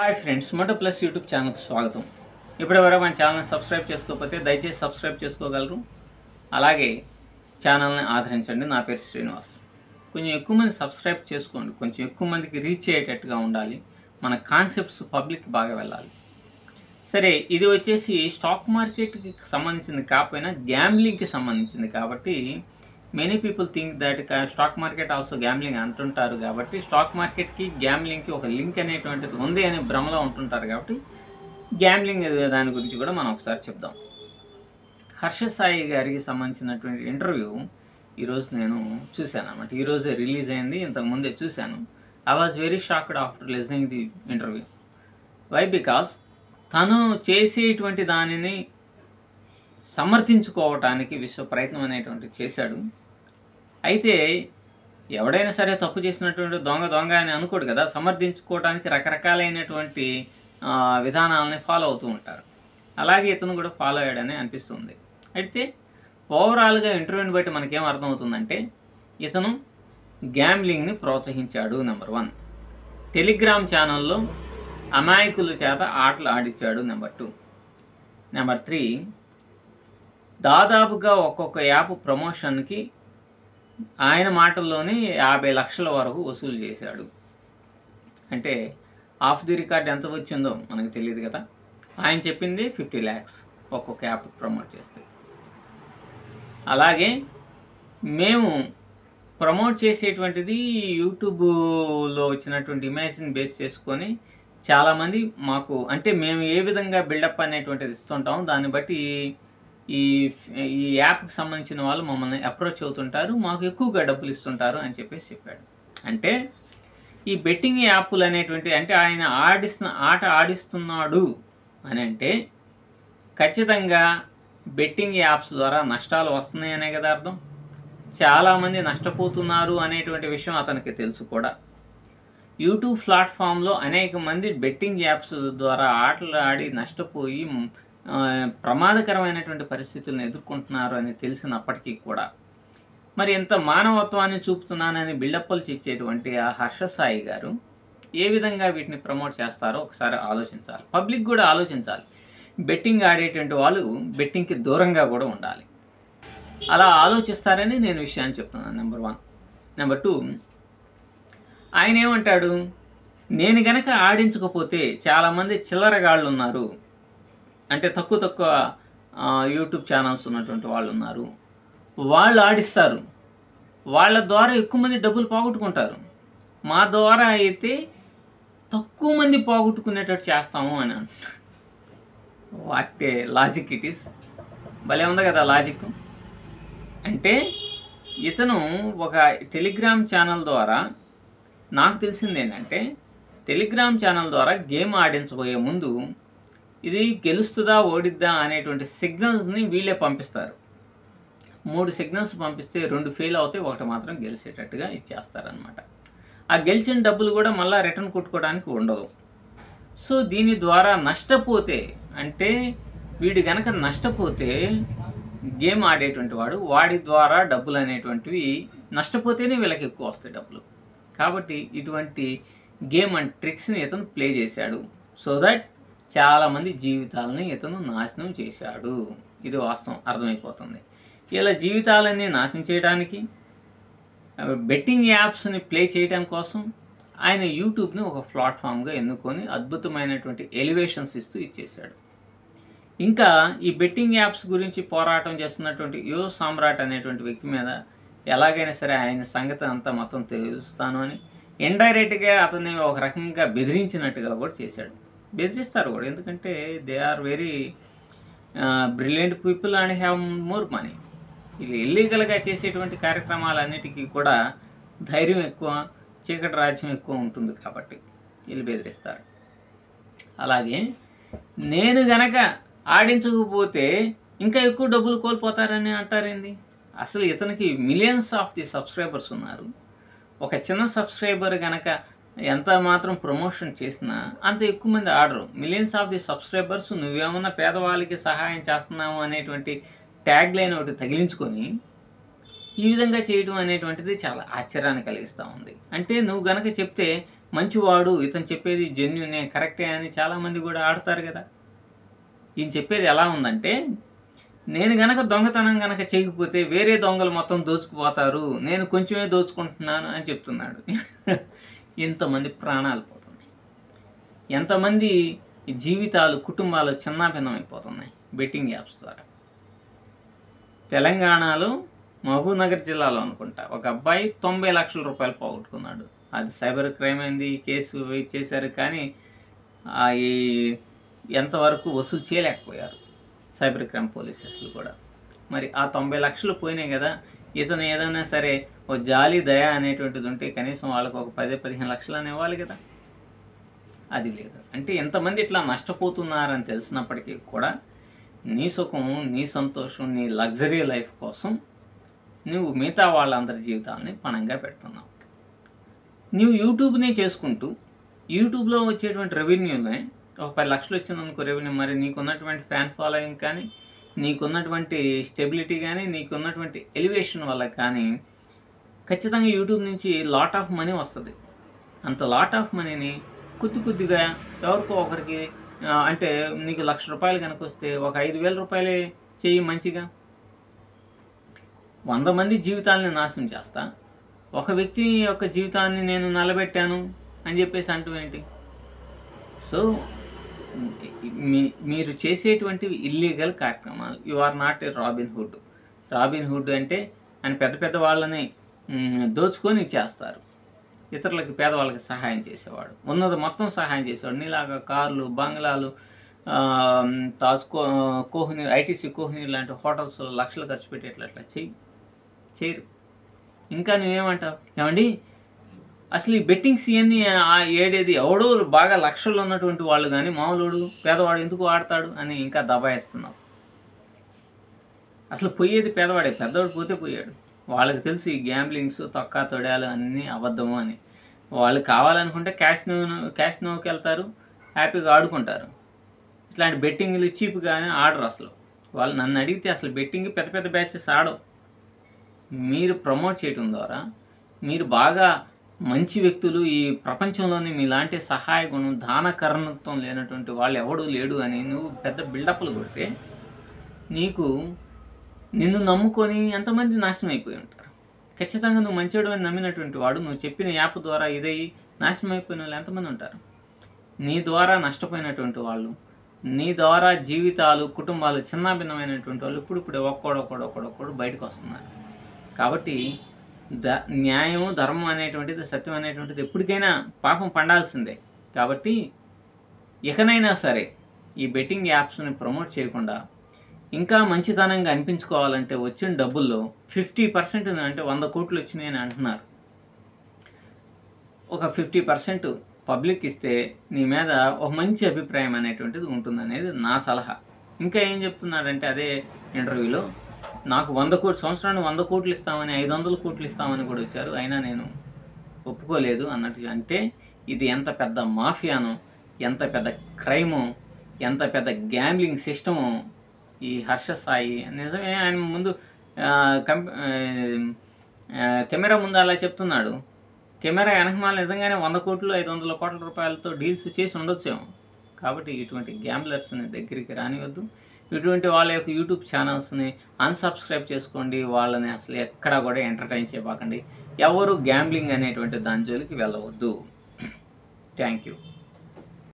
Hi friends, Moto Plus YouTube ఛానల్కి స్వాగతం. ఇప్పటివరకు మన ఛానల్ని సబ్స్క్రైబ్ చేసుకోకపోతే దయచేసి సబ్స్క్రైబ్ చేసుకోగలరు. అలాగే ఛానల్ని ఆదరించండి. నా పేరు శ్రీనివాస్. కొంచెం ఎక్కువ మంది సబ్స్క్రైబ్ చేసుకోండి. కొంచెం ఎక్కువ మందికి రీచ్ అయ్యేటట్టుగా ఉండాలి. మన కాన్సెప్ట్స్ పబ్లిక్కి బాగా వెళ్ళాలి. సరే, ఇది వచ్చేసి స్టాక్ మార్కెట్కి సంబంధించింది కాకపోయినా గ్యాంబ్లింగ్కి సంబంధించింది కాబట్టి many people think that stock market also gambling అంటుంటారు. కాబట్టి స్టాక్ మార్కెట్కి గ్యాంబ్లింగ్కి ఒక లింక్ అనేటువంటిది ఉంది అనే భ్రమలో ఉంటుంటారు. కాబట్టి గ్యాంబ్లింగ్ దాని గురించి కూడా మనం ఒకసారి చెప్దాం. హర్ష సాయి గారికి సంబంధించినటువంటి ఇంటర్వ్యూ ఈరోజు నేను చూశాను అన్నమాట. ఈరోజే రిలీజ్ అయింది, ఇంతకుముందే చూశాను. I was very shocked after listening the interview. Why? Because తను చేసేటువంటి దానిని సమర్థించుకోవటానికి విశ్వ ప్రయత్నం అనేటువంటిది చేశాడు. అయితే ఎవడైనా సరే తప్పు చేసినటువంటి దొంగ అని అనుకోడు కదా. సమర్థించుకోవడానికి రకరకాలైనటువంటి విధానాలని ఫాలో అవుతూ ఉంటారు. అలాగే ఇతను కూడా ఫాలో అయ్యాడని అనిపిస్తుంది. అయితే ఓవరాల్గా ఇంటర్వ్యూని బట్టి మనకేం అర్థమవుతుందంటే ఇతను గ్యాంబ్లింగ్ని ప్రోత్సహించాడు. నెంబర్ 1, టెలిగ్రామ్ ఛానల్లో అమాయకుల చేత ఆటలు ఆడించాడు. నెంబర్ 2. నెంబర్ 3, దాదాపుగా ఒక్కొక్క యాప్ ప్రమోషన్కి ఆయన మాటల్లోనే 50 లక్షల వరకు వసూలు చేశాడు. అంటే ఆఫ్ ది రికార్డ్ ఎంత వచ్చిందో మనకు తెలియదు కదా. ఆయన చెప్పింది 50 lakhs ఒక్కొక్క యాప్ ప్రమోట్ చేస్తే. అలాగే మేము ప్రమోట్ చేసేటువంటిది యూట్యూబ్లో వచ్చినటువంటి ఇమేజ్ని బేస్ చేసుకొని చాలామంది మాకు అంటే మేము ఏ విధంగా బిల్డప్ అనేటువంటిది ఇస్తుంటాం, దాన్ని బట్టి ఈ యాప్కి సంబంధించిన వాళ్ళు మమ్మల్ని అప్రోచ్ అవుతుంటారు, మాకు ఎక్కువగా డబ్బులు ఇస్తుంటారు అని చెప్పాడు. అంటే ఈ బెట్టింగ్ యాప్లు అనేటువంటి అంటే ఆయన ఆట ఆడిస్తున్నాడు అని అంటే ఖచ్చితంగా బెట్టింగ్ యాప్స్ ద్వారా నష్టాలు వస్తున్నాయనే కదా అర్థం. చాలామంది నష్టపోతున్నారు అనేటువంటి విషయం అతనికి తెలుసు కూడా. యూట్యూబ్ ప్లాట్ఫామ్లో అనేక మంది బెట్టింగ్ యాప్స్ ద్వారా ఆటలు ఆడి నష్టపోయి ప్రమాదకరమైనటువంటి పరిస్థితులను ఎదుర్కొంటున్నారు అని తెలిసినప్పటికీ కూడా మరి ఎంత మానవత్వాన్ని చూపుతున్నానని బిల్డప్లు ఇచ్చేటువంటి ఆ హర్ష సాయి గారు ఏ విధంగా వీటిని ప్రమోట్ చేస్తారో ఒకసారి ఆలోచించాలి. పబ్లిక్ కూడా ఆలోచించాలి. బెట్టింగ్ ఆడేటువంటి వాళ్ళు బెట్టింగ్కి దూరంగా కూడా ఉండాలి. అలా ఆలోచిస్తారని నేను విషయాన్ని చెప్తున్నాను. నెంబర్ 1. నెంబర్ 2, ఆయన ఏమంటాడు, నేను గనక ఆడించకపోతే చాలామంది చిల్లరగాళ్ళు ఉన్నారు, అంటే తక్కువ యూట్యూబ్ ఛానల్స్ ఉన్నటువంటి వాళ్ళు ఉన్నారు, వాళ్ళు ఆడిస్తారు, వాళ్ళ ద్వారా ఎక్కువ మంది డబ్బులు పోగొట్టుకుంటారు, మా ద్వారా అయితే తక్కువ మంది పోగొట్టుకునేటట్టు చేస్తాము అని అంటారు. What a logic it is. భలే ఉంది కదా లాజిక్. అంటే ఇతను ఒక టెలిగ్రామ్ ఛానల్ ద్వారా నాకు తెలిసింది ఏంటంటే టెలిగ్రామ్ ఛానల్ ద్వారా గేమ్ ఆడించబోయే ముందు ఇది గెలుస్తుందా ఓడిద్దా అనేటువంటి సిగ్నల్స్ని వీళ్ళే పంపిస్తారు. 3 సిగ్నల్స్ పంపిస్తే 2 ఫెయిల్ అవుతాయి, 1 మాత్రం గెలిచేటట్టుగా ఇచ్చేస్తారనమాట. ఆ గెలిచిన డబ్బులు కూడా మళ్ళీ రిటర్న్ కొట్టుకోవడానికి ఉండదు. సో దీని ద్వారా నష్టపోతే అంటే వీడు గనక నష్టపోతే గేమ్ ఆడేటువంటి వాడి ద్వారా డబ్బులు అనేటువంటివి నష్టపోతేనే వీళ్ళకి ఎక్కువ వస్తాయి డబ్బులు. కాబట్టి ఇటువంటి గేమ్ అండ్ ట్రిక్స్ని ఇతను ప్లే చేశాడు. సో దట్ చాలామంది జీవితాలని ఇతను నాశనం చేశాడు. ఇది వాస్తవం, అర్థమైపోతుంది. ఇలా జీవితాలన్నీ నాశనం చేయడానికి బెట్టింగ్ యాప్స్ని ప్లే చేయడం కోసం ఆయన యూట్యూబ్ని ఒక ప్లాట్ఫామ్గా ఎన్నుకొని అద్భుతమైనటువంటి ఎలివేషన్స్ ఇస్తూ ఇచ్చేశాడు. ఇంకా ఈ బెట్టింగ్ యాప్స్ గురించి పోరాటం చేస్తున్నటువంటి యువ సామ్రాట్ అనేటువంటి వ్యక్తి మీద ఎలాగైనా సరే ఆయన సంగతి అంతా మొత్తం తెలుస్తాను అని ఇండైరెక్ట్గా అతన్ని ఒక రకంగా బెదిరించినట్టుగా కూడా చేశాడు. బెదిరిస్తారు కూడా, ఎందుకంటే they are very brilliant people and have more money. వీళ్ళు ఇల్లీగల్గా చేసేటువంటి కార్యక్రమాలన్నిటికీ కూడా ధైర్యం ఎక్కువ, చీకటి రాజ్యం ఎక్కువ ఉంటుంది కాబట్టి వీళ్ళు బెదిరిస్తారు. అలాగే నేను గనక ఆడించకపోతే ఇంకా ఎక్కువ డబ్బులు కోల్పోతారని అంటారేంది. అసలు ఇతనికి మిలియన్స్ ఆఫ్ ది సబ్స్క్రైబర్స్ ఉన్నారు. ఒక చిన్న సబ్స్క్రైబర్ గనక ఎంత మాత్రం ప్రమోషన్ చేసినా అంత ఎక్కువ మంది ఆడరు. మిలియన్స్ ఆఫ్ ది సబ్స్క్రైబర్స్, నువ్వేమన్నా పేదవాళ్ళకి సహాయం చేస్తున్నావు అనేటువంటి ట్యాగ్ లైన్ ఒకటి తగిలించుకొని ఈ విధంగా చేయడం అనేటువంటిది చాలా ఆశ్చర్యాన్ని కలిగిస్తూ ఉంది. అంటే నువ్వు గనక చెప్తే మంచివాడు, ఇతను చెప్పేది జెన్యూనే, కరెక్టే అని చాలామంది కూడా ఆడతారు కదా. ఈయన చెప్పేది ఎలా ఉందంటే, నేను గనక దొంగతనం గనక చేయకపోతే వేరే దొంగలు మొత్తం దోచుకుపోతారు, నేను కొంచెమే దోచుకుంటున్నాను అని చెప్తున్నాడు. ఇంతమంది ప్రాణాలు పోతున్నాయి, ఎంతమంది జీవితాలు, కుటుంబాలు చిన్నాభిన్నమైపోతున్నాయి బెట్టింగ్ యాప్స్ ద్వారా. తెలంగాణలో మహబూబ్నగర్ జిల్లాలో అనుకుంటా ఒక అబ్బాయి 90 లక్షల రూపాయలు పోగొట్టుకున్నాడు. అది సైబర్ క్రైమ్ అయింది, కేసు ఇచ్చేశారు, కానీ ఈ ఎంతవరకు వసూలు చేయలేకపోయారు సైబర్ క్రైమ్ పోలీసెస్లు కూడా. మరి ఆ 90 లక్షలు పోయినాయి కదా. ఇతను ఏదైనా సరే ఓ జాలి దయ అనేటువంటిది ఉంటే కనీసం వాళ్ళకు ఒక 10-15 లక్షలు అని ఇవ్వాలి కదా. అది లేదు. అంటే ఎంతమంది ఇట్లా నష్టపోతున్నారని తెలిసినప్పటికీ కూడా నీ సుఖం, నీ సంతోషం, నీ లగ్జరీ లైఫ్ కోసం నువ్వు మిగతా వాళ్ళందరి జీవితాలని పణంగా పెడుతున్నావు. నువ్వు యూట్యూబ్నే చేసుకుంటూ యూట్యూబ్లో వచ్చేటువంటి రెవెన్యూనే ఒక 10 లక్షలు వచ్చిందనుకో రెవెన్యూ, మరి నీకున్నటువంటి ఫ్యాన్ ఫాలోయింగ్ కానీ, నీకున్నటువంటి స్టెబిలిటీ కానీ, నీకున్నటువంటి ఎలివేషన్ వల్ల కానీ ఖచ్చితంగా యూట్యూబ్ నుంచి లాట్ ఆఫ్ మనీ వస్తుంది. అంత లాట్ ఆఫ్ మనీని కొద్దిగా ఎవరికో ఒకరికి, అంటే నీకు 1,00,000 రూపాయలు కనుక వస్తే ఒక 5,000 రూపాయలే చెయ్యి మంచిగా. 100 మంది జీవితాలని నాశనం చేస్తా, ఒక వ్యక్తి యొక్క జీవితాన్ని నేను నిలబెట్టాను అని చెప్పేసి అంటూ ఏంటి? సో మీరు చేసేటువంటివి ఇల్లీగల్ కార్యక్రమాలు. You are not a Robin Hood. Robin Hood అంటే ఆయన పెద్ద వాళ్ళని దోచుకొని చేస్తారు, ఇతరులకి పేదవాళ్ళకి సహాయం చేసేవాడు, ఉన్నది మొత్తం సహాయం చేసేవాడు. నీలాగా కార్లు, బంగ్లాలు, తాజ్ కోహినూర్, ఐటీసీ కోహినూర్ లాంటి హోటల్స్ లక్షలు ఖర్చు పెట్టి అట్లా చేయరు. ఇంకా నువ్వేమంటావు? ఏమండి అసలు ఈ బెట్టింగ్స్ ఇవన్నీ ఏడేది ఎవడో బాగా లక్షల్లో ఉన్నటువంటి వాళ్ళు కానీ మామూలుడు పేదవాడు ఎందుకు ఆడతాడు అని ఇంకా దబాయిస్తున్నావు. అసలు పోయేది పేదవాడే, పెద్దవాడు పోతే పోయాడు. వాళ్ళకి తెలుసు ఈ గ్యాంబ్లింగ్స్, తొక్క తొడాలు అన్నీ అబద్ధము అని. వాళ్ళు కావాలనుకుంటే క్యాసినోకి వెళ్తారు, హ్యాపీగా ఆడుకుంటారు. ఇట్లాంటి బెట్టింగ్లు చీప్గానే ఆడరు అసలు. వాళ్ళు నన్ను అడిగితే అసలు బెట్టింగ్ పెద్ద బ్యాచెస్ ఆడవు. మీరు ప్రమోట్ చేయడం ద్వారా మీరు బాగా మంచి వ్యక్తులు, ఈ ప్రపంచంలోనే మీలాంటి సహాయ గుణం, దాన కరుణత్వం లేనటువంటి వాళ్ళు ఎవడూ లేడు అని నువ్వు పెద్ద బిల్డప్లు కొడితే నిన్ను నమ్ముకొని ఎంతమంది నాశనం అయిపోయి ఉంటారు. ఖచ్చితంగా నువ్వు మంచివాడు అని నమ్మినటువంటి వాడు, నువ్వు చెప్పిన యాప్ ద్వారా ఇదయ్యి నాశనం అయిపోయిన వాళ్ళు ఎంతమంది ఉంటారు. నీ ద్వారా నష్టపోయినటువంటి వాళ్ళు, నీ ద్వారా జీవితాలు, కుటుంబాలు చిన్నాభిన్నమైనటువంటి వాళ్ళు ఇప్పుడిప్పుడే ఒక్కొక్కడు బయటకు వస్తున్నారు. కాబట్టి న్యాయం, ధర్మం అనేటువంటిది, సత్యం అనేటువంటిది ఎప్పటికైనా పాపం పండాల్సిందే. కాబట్టి ఇకనైనా సరే ఈ బెట్టింగ్ యాప్స్ని ప్రమోట్ చేయకుండా ఇంకా మంచితనంగా అనిపించుకోవాలంటే వచ్చిన డబ్బుల్లో 50%, అంటే 100 కోట్లు వచ్చినాయి అని అంటున్నారు, ఒక 50% పబ్లిక్ ఇస్తే నీ మీద ఒక మంచి అభిప్రాయం అనేటువంటిది ఉంటుందనేది నా సలహా. ఇంకా ఏం చెప్తున్నాడంటే అదే ఇంటర్వ్యూలో, నాకు 100 కోట్లు, సంవత్సరానికి 100 కోట్లు ఇస్తామని, 500 కోట్లు ఇస్తామని కూడా వచ్చారు, అయినా నేను ఒప్పుకోలేదు అన్నట్టు. అంటే ఇది ఎంత పెద్ద మాఫియానో, ఎంత పెద్ద క్రైమో, ఎంత పెద్ద గ్యాంబ్లింగ్ సిస్టమో ఈ హర్ష సాయి. నిజమే, ఆయన ముందు కెమెరా ముందు అలా చెప్తున్నాడు. కెమెరా వెనకమాల నిజంగానే 100 కోట్లు 500 కోట్ల రూపాయలతో డీల్స్ చేసి ఉండొచ్చేమో. కాబట్టి ఇటువంటి గ్యాంబ్లర్స్ని దగ్గరికి రానివద్దు. ఇటువంటి వాళ్ళ యొక్క యూట్యూబ్ ఛానల్స్ని అన్సబ్స్క్రైబ్ చేసుకోండి. వాళ్ళని అసలు ఎక్కడా కూడా ఎంటర్టైన్ చేయబాకండి. ఎవరు గ్యాంబ్లింగ్ అనేటువంటి దాని జోలికి వెళ్ళవద్దు. Thank you.